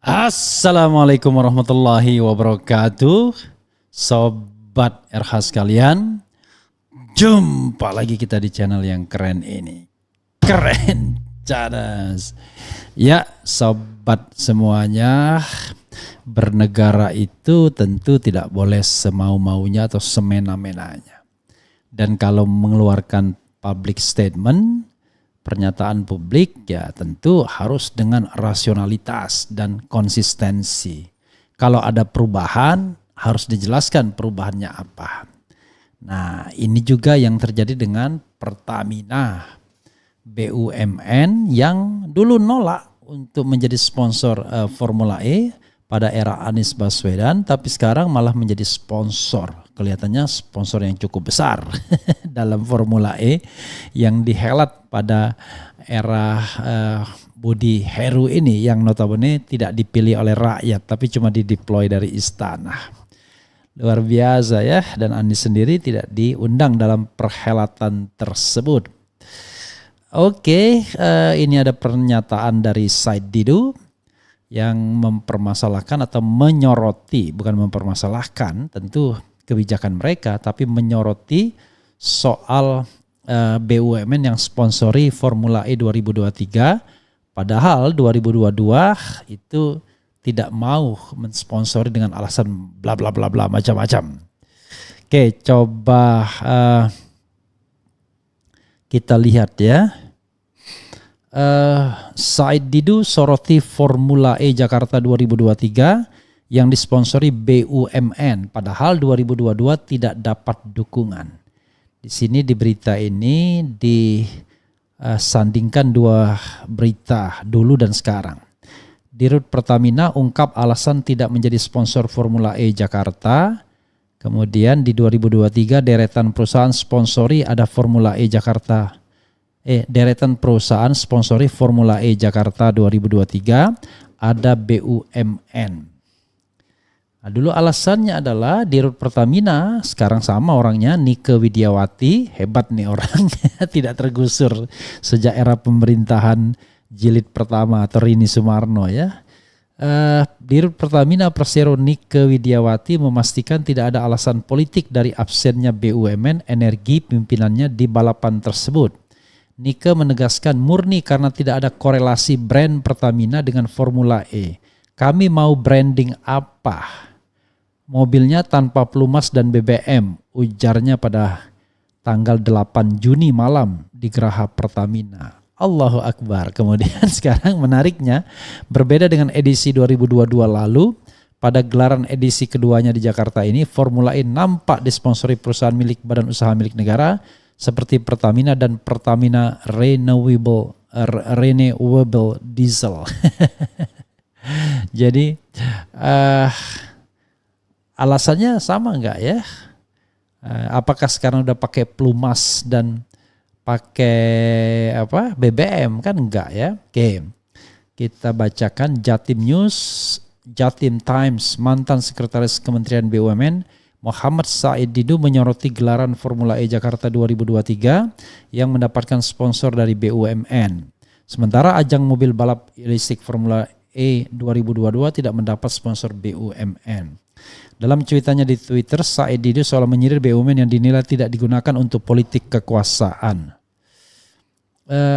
Assalamualaikum warahmatullahi wabarakatuh. Sobat RH sekalian, jumpa lagi kita di channel yang keren ini. Keren cadas. Ya sobat semuanya, bernegara itu tentu tidak boleh semau-maunya atau semena-menanya. Dan kalau mengeluarkan public statement, pernyataan publik ya tentu harus dengan rasionalitas dan konsistensi. Kalau ada perubahan harus dijelaskan perubahannya apa. Nah ini juga yang terjadi dengan Pertamina BUMN yang dulu nolak untuk menjadi sponsor Formula E pada era Anies Baswedan, tapi sekarang malah menjadi sponsor. Kelihatannya sponsor yang cukup besar dalam Formula E yang dihelat pada era Budi Heru ini yang notabene tidak dipilih oleh rakyat tapi cuma dideploy dari istana. Luar biasa ya, dan Anies sendiri tidak diundang dalam perhelatan tersebut. Oke, ini ada pernyataan dari Said Didu yang mempermasalahkan atau menyoroti, bukan mempermasalahkan tentu kebijakan mereka, tapi menyoroti soal BUMN yang sponsori Formula E 2023, padahal 2022 itu tidak mau mensponsori dengan alasan bla bla bla bla macam-macam. Oke, coba kita lihat ya. Said Didu soroti Formula E Jakarta 2023 yang disponsori BUMN, padahal 2022 tidak dapat dukungan. Di sini di berita ini disandingkan dua berita dulu dan sekarang. Dirut Pertamina ungkap alasan tidak menjadi sponsor Formula E Jakarta. Kemudian di 2023 deretan perusahaan sponsori ada Formula E Jakarta. Deretan perusahaan sponsori Formula E Jakarta 2023 ada BUMN. Nah, dulu alasannya adalah Dirut Pertamina, sekarang sama orangnya, Nike Widiawati, hebat nih orang, tidak tergusur sejak era pemerintahan jilid pertama atau Rini Sumarno ya. Dirut Pertamina Persero Nike Widiawati memastikan tidak ada alasan politik dari absennya BUMN Energi pimpinannya di balapan tersebut. Nike menegaskan murni karena tidak ada korelasi brand Pertamina dengan Formula E. Kami mau branding apa? Mobilnya tanpa pelumas dan BBM, ujarnya pada tanggal 8 Juni malam di Geraha Pertamina. Allahu Akbar. Kemudian sekarang menariknya, berbeda dengan edisi 2022 lalu, pada gelaran edisi keduanya di Jakarta ini, Formula E nampak disponsori perusahaan milik badan usaha milik negara seperti Pertamina dan Pertamina Renewable Diesel. Jadi alasannya sama enggak ya? Apakah sekarang udah pakai pelumas dan pakai BBM? Kan enggak ya. Oke. Kita bacakan Jatim News, Jatim Times, mantan sekretaris Kementerian BUMN Muhammad Said Didu menyoroti gelaran Formula E Jakarta 2023 yang mendapatkan sponsor dari BUMN. Sementara ajang mobil balap listrik Formula E 2022 tidak mendapat sponsor BUMN. Dalam cuitannya di Twitter, Said Didu seolah menyindir BUMN yang dinilai tidak digunakan untuk politik kekuasaan.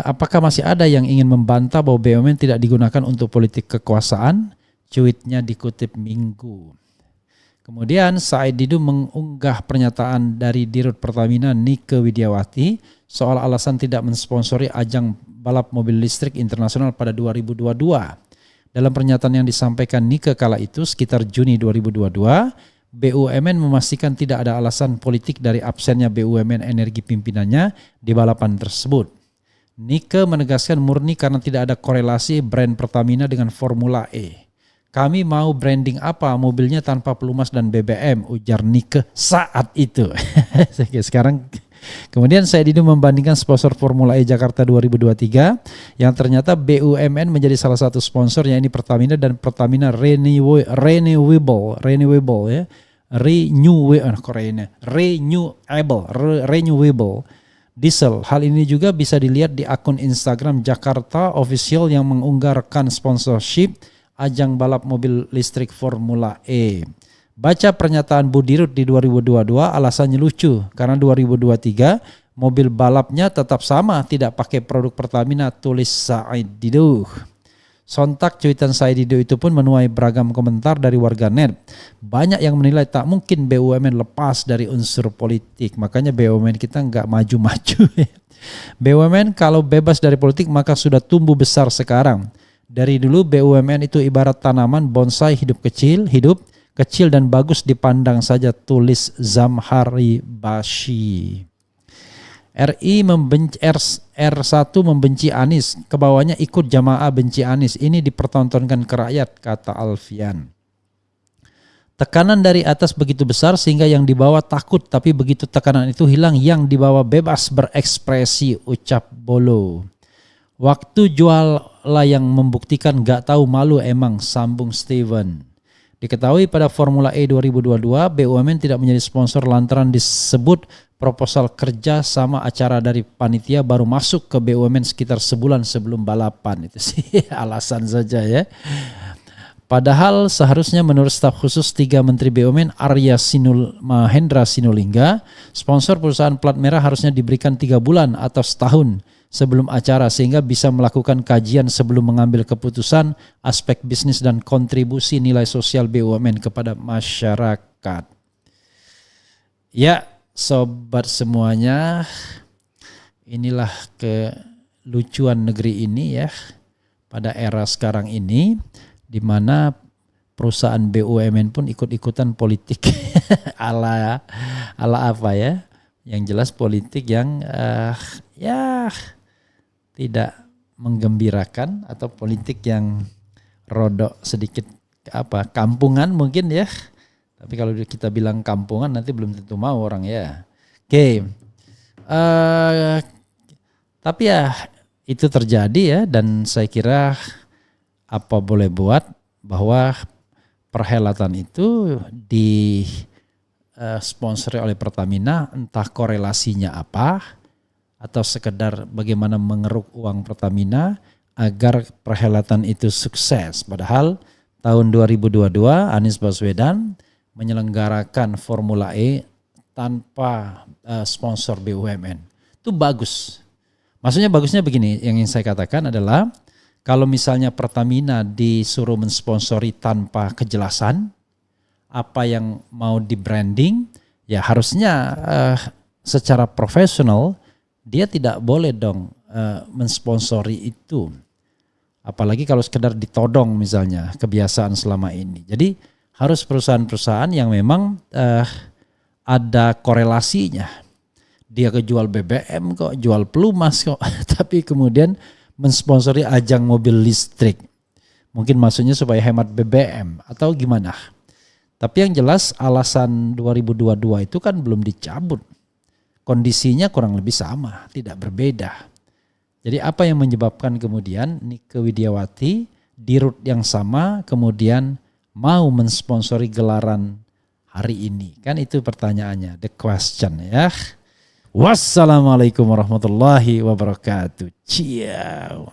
Apakah masih ada yang ingin membantah bahwa BUMN tidak digunakan untuk politik kekuasaan? Cuitnya dikutip Minggu. Kemudian Said Didu mengunggah pernyataan dari Dirut Pertamina Nike Widiawati soal alasan tidak mensponsori ajang balap mobil listrik internasional pada 2022. Dalam pernyataan yang disampaikan Nike kala itu sekitar Juni 2022, BUMN memastikan tidak ada alasan politik dari absennya BUMN Energi pimpinannya di balapan tersebut. Nike menegaskan murni karena tidak ada korelasi brand Pertamina dengan Formula E. Kami mau branding apa? Mobilnya tanpa pelumas dan BBM, ujar Nike saat itu. Sekarang kemudian Said Didu membandingkan sponsor Formula E Jakarta 2023 yang ternyata BUMN menjadi salah satu sponsor, yaitu Pertamina dan Pertamina Renewable ya. Renewable Diesel. Hal ini juga bisa dilihat di akun Instagram Jakarta Official yang mengunggah rekan sponsorship ajang balap mobil listrik Formula E. Baca pernyataan Budirut di 2022, alasannya lucu karena 2023 mobil balapnya tetap sama, tidak pakai produk Pertamina, tulis Said Didu. Sontak cuitan Said Didu itu pun menuai beragam komentar dari warganet. Banyak yang menilai tak mungkin BUMN lepas dari unsur politik, makanya BUMN kita nggak maju-maju. BUMN kalau bebas dari politik maka sudah tumbuh besar sekarang. Dari dulu BUMN itu ibarat tanaman bonsai, hidup kecil dan bagus dipandang saja, tulis Zamhari Bashi. R1 membenci Anies, kebawahnya ikut jamaah benci Anies. Ini dipertontonkan ke rakyat, kata Alfian. Tekanan dari atas begitu besar sehingga yang di bawah takut, tapi begitu tekanan itu hilang, yang di bawah bebas berekspresi, ucap Bolo. Waktu jual lah yang membuktikan, gak tahu malu emang, sambung Steven. Diketahui pada Formula E 2022, BUMN tidak menjadi sponsor lantaran disebut proposal kerja sama acara dari panitia baru masuk ke BUMN sekitar sebulan sebelum balapan. Itu sih alasan saja ya. Padahal seharusnya menurut staf khusus 3 Menteri BUMN Arya Mahendra Sinulinga, sponsor perusahaan plat merah harusnya diberikan 3 bulan atau setahun sebelum acara sehingga bisa melakukan kajian sebelum mengambil keputusan aspek bisnis dan kontribusi nilai sosial BUMN kepada masyarakat. Ya, sobat semuanya, inilah kelucuan negeri ini ya pada era sekarang ini, di mana perusahaan BUMN pun ikut-ikutan politik ala apa ya? Yang jelas politik yang ya tidak menggembirakan atau politik yang rodok sedikit kampungan mungkin ya. Tapi kalau kita bilang kampungan nanti belum tentu mau orang ya. Oke. Tapi ya itu terjadi ya, dan saya kira apa boleh buat bahwa perhelatan itu di sponsori oleh Pertamina, entah korelasinya apa atau sekedar bagaimana mengeruk uang Pertamina agar perhelatan itu sukses. Padahal tahun 2022 Anies Baswedan menyelenggarakan Formula E tanpa sponsor BUMN. Itu bagus. Maksudnya bagusnya begini, yang ingin saya katakan adalah kalau misalnya Pertamina disuruh mensponsori tanpa kejelasan apa yang mau di branding, ya harusnya secara profesional dia tidak boleh dong mensponsori itu. Apalagi kalau sekedar ditodong misalnya kebiasaan selama ini. Jadi harus perusahaan-perusahaan yang memang ada korelasinya. Dia kejual BBM kok, jual pelumas kok, tapi kemudian mensponsori ajang mobil listrik. Mungkin maksudnya supaya hemat BBM atau gimana. Tapi yang jelas alasan 2022 itu kan belum dicabut. Kondisinya kurang lebih sama, tidak berbeda. Jadi apa yang menyebabkan kemudian Nike Widiawati di route yang sama kemudian mau mensponsori gelaran hari ini? Kan itu pertanyaannya, the question ya. Wassalamualaikum warahmatullahi wabarakatuh. Ciao.